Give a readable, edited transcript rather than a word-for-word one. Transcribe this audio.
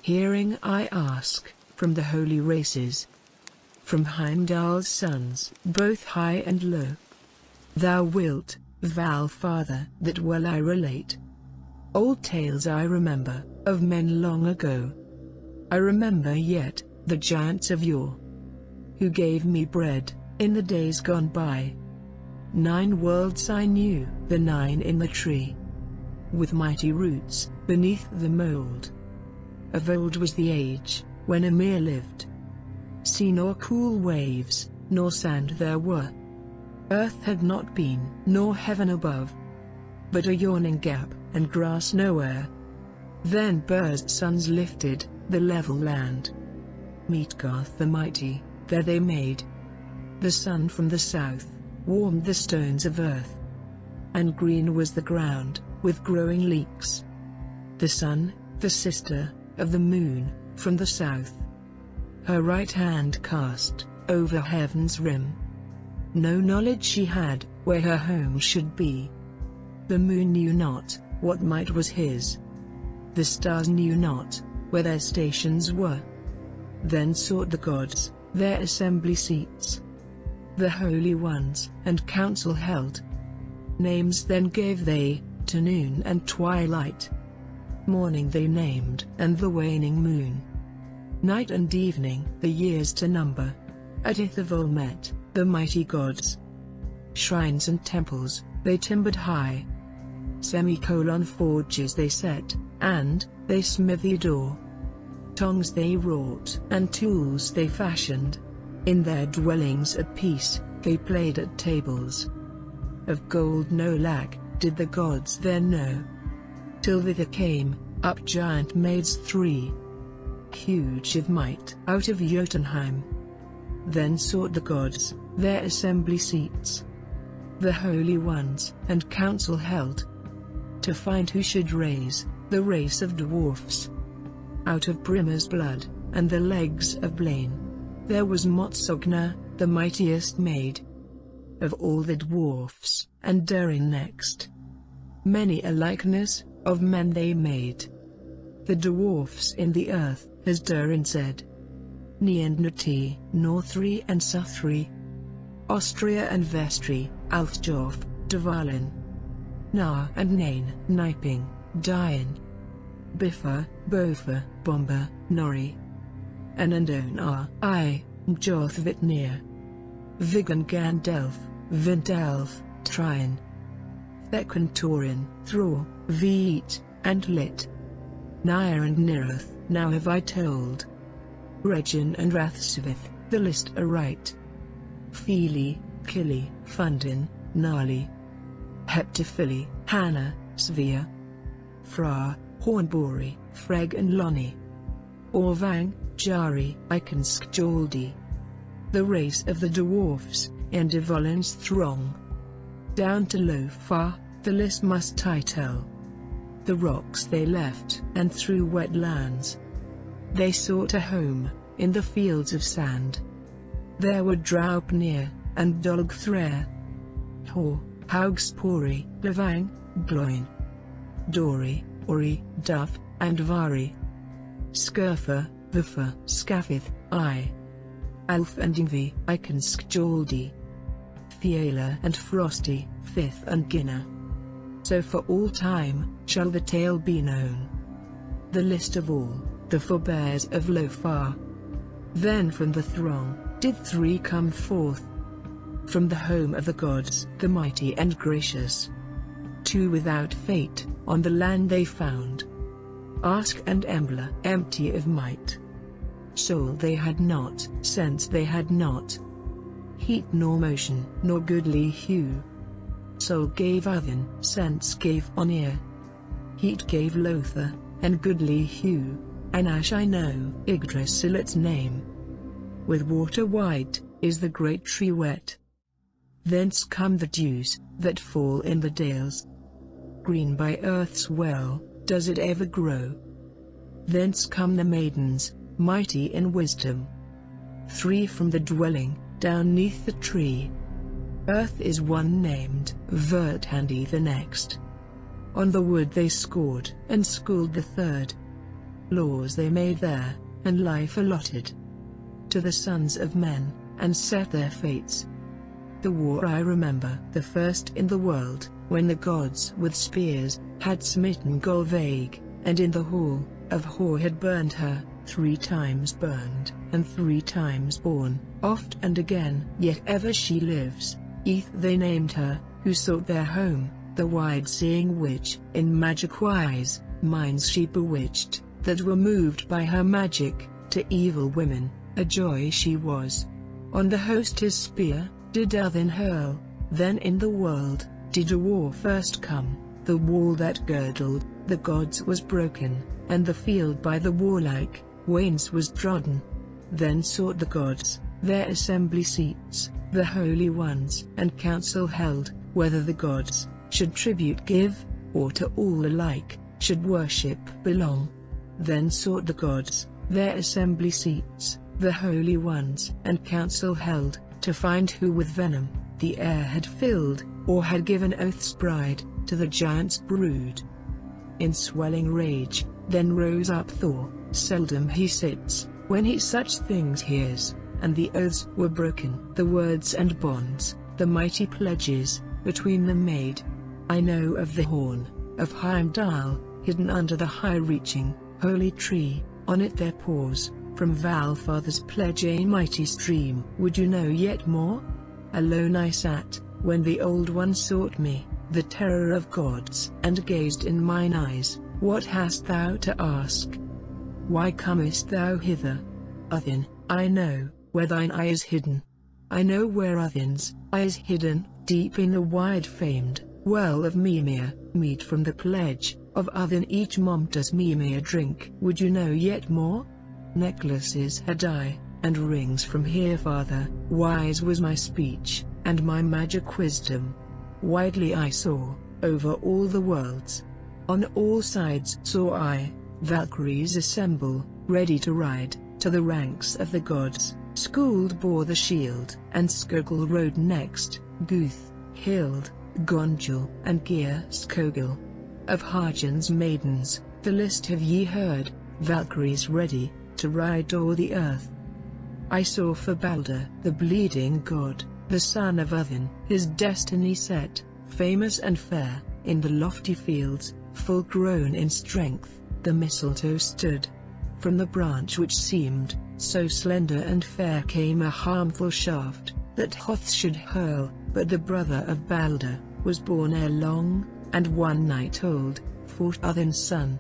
Hearing I ask, from the holy races, from Heimdall's sons, both high and low. Thou wilt, Val Father, that well I relate. Old tales I remember, of men long ago. I remember yet, the giants of yore, who gave me bread, in the days gone by. 9 worlds I knew, the 9 in the tree, with mighty roots, beneath the mold. Of old was the age, when Ymir lived. Sea nor cool waves, nor sand there were. Earth had not been, nor heaven above, but a yawning gap, and grass nowhere. Then Bur's sons lifted, the level land. Midgard the mighty, there they made. The sun from the south, warmed the stones of earth. And green was the ground, with growing leeks. The sun, the sister, of the moon, from the south, her right hand cast, over heaven's rim. No knowledge she had, where her home should be. The moon knew not, what might was his. The stars knew not, where their stations were. Then sought the gods, their assembly seats. The holy ones, and council held. Names then gave they, to noon and twilight. Morning they named, and the waning moon. Night and evening, the years to number. At Ithavol met, the mighty gods. Shrines and temples, they timbered high. Forges they set, and, they smithied ore. Tongs they wrought, and tools they fashioned. In their dwellings at peace, they played at tables. Of gold no lack, did the gods there know. Till thither came, up giant maids 3. Huge of might, out of Jotunheim. Then sought the gods, their assembly seats. The holy ones, and council held. To find who should raise, the race of dwarfs. Out of Brima's blood, and the legs of Blaine. There was Motsogna, the mightiest maid of all the dwarfs, and Durin next. Many a likeness, of men they made. The dwarfs in the earth, as Durin said. Ni and Nuti, Northri and Southri. Austria and Vestri, Althjof, Dvalin. Na and Nain, Niping, Dian. Biffa, Bofa, Bomba, Nori. Anandon I, Mjothvitnir. Vigan Gandelf, Vindelf, Trine. Thekantorin, Thror, Veet, and Lit. Nair and Nirath, now have I told. Regin and Rathsvith, the list aright. Fili, Kili, Fundin, Nali. Heptaphili, Hanna, Svea. Fra, Hornbori, Freg and Loni. Orvang, Jari, Ikonskjoldi. The race of the dwarfs, and Evolin's throng. Down to Lofar, the list must I tell. The rocks they left, and through wet lands. They sought a home, in the fields of sand. There were Draupnir, and Dolgthrer. Hor, Haugspori, Levang, Gloin. Dori, Ori, Duff, and Vari. Skirfa, Vufa, Skaffith, I. Alf and Ingvi, Ikonskjoldi. Fiala and Frosty, Fifth and Ginna. So for all time, shall the tale be known. The list of all, the forebears of Lofar. Then from the throng, did 3 come forth. From the home of the gods, the mighty and gracious. 2 without fate, on the land they found. Ask and Embla, empty of might. Soul they had not, sense they had not. Heat nor motion, nor goodly hue. Soul gave Odin, sense gave Onir. Heat gave Lothar, and goodly hue. Anash I know, Yggdrasil its name. With water white, is the great tree wet. Thence come the dews, that fall in the dales. Green by earth's well, does it ever grow. Thence come the maidens, mighty in wisdom. 3 from the dwelling, down neath the tree. Earth is one named, Verthandi the next. On the wood they scored, and schooled the third. laws they made there, and life allotted to the sons of men, and set their fates. The war I remember, the first in the world, when the gods with spears had smitten Golvaig, and in the hall of Hor had burned her, 3 times burned, and 3 times born, oft and again, yet ever she lives. Eth they named her, who sought their home, the wide-seeing witch. In magic wise, minds she bewitched, that were moved by her magic. To evil women, a joy she was. On the host his spear did Odin hurl. Then in the world did a war first come. The wall that girdled the gods was broken, and the field by the warlike wains was trodden. Then sought the gods their assembly seats, the holy ones, and council held, whether the gods should tribute give, or to all alike should worship belong. Then sought the gods their assembly seats, the holy ones, and council held, to find who with venom the air had filled, or had given oath's bride to the giant's brood. In swelling rage then rose up Thor. Seldom he sits when he such things hears, and the oaths were broken, the words and bonds, the mighty pledges between them made. I know of the horn of Heimdall, hidden under the high-reaching holy tree. On it there pours from Valfather's pledge a mighty stream. Would you know yet more? Alone I sat when the old one sought me, the terror of gods, and gazed in mine eyes. What hast thou to ask? Why comest thou hither? Odin, I know where thine eye is hidden. I know where Odin's eye is hidden, deep in the wide-famed well of Mimir, mead from the pledge of Odin each mom does Mimir drink. Would you know yet more? Necklaces had I, and rings from here father. Wise was my speech, and my magic wisdom. Widely I saw, over all the worlds. On all sides saw I Valkyries assemble, ready to ride to the ranks of the gods. Skald bore the shield, and Skogul rode next. Guth, Hild, Gondjul, and Geir Skogul. Of Hagen's maidens, the list have ye heard, Valkyries ready to ride o'er the earth. I saw for Balder, the bleeding god, the son of Odin, his destiny set, famous and fair, in the lofty fields, full grown in strength, the mistletoe stood. From the branch which seemed so slender and fair came a harmful shaft, that Hoth should hurl, but the brother of Balder was born ere long, and one night old, fought Odin's son,